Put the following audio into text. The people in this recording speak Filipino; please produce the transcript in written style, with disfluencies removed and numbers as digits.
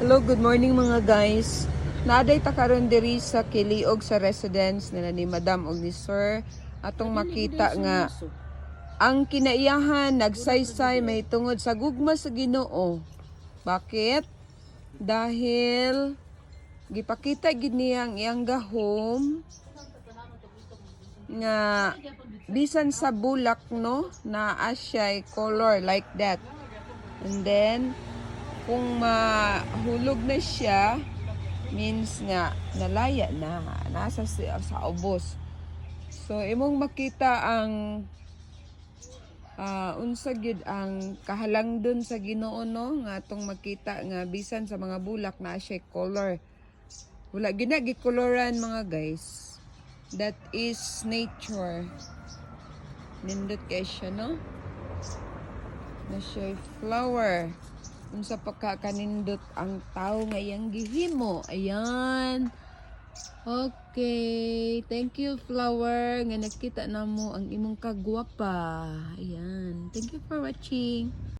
Hello, good morning mga guys. Naaday ta karon diri sa Kiliog sa residence nila ni Madam og ni Sir atong makita nga ang kinaiyahan nagsaysay may tungod sa gugma sa Ginoo. Bakit? Dahil gipakita gid niya ang iyang gahom nga bisan sa bulak no na asya color like that. And then kung mahulog na siya, means nga nalaya na, nasa sa ubos. So imong makita ang unsa gyud ang kahalangdon sa Ginoo no nga atong makita nga bisan sa mga bulak na siya color. Wala ginagikoloran mga guys. That is nature. Nindot kay siya no. Na siya flower. Unsa pagkakanindot ang tao ngayang gihimo. Ayan. Okay. Thank you, flower. Nga nakita na mo ang imong kagwapa. Ayan. Thank you for watching.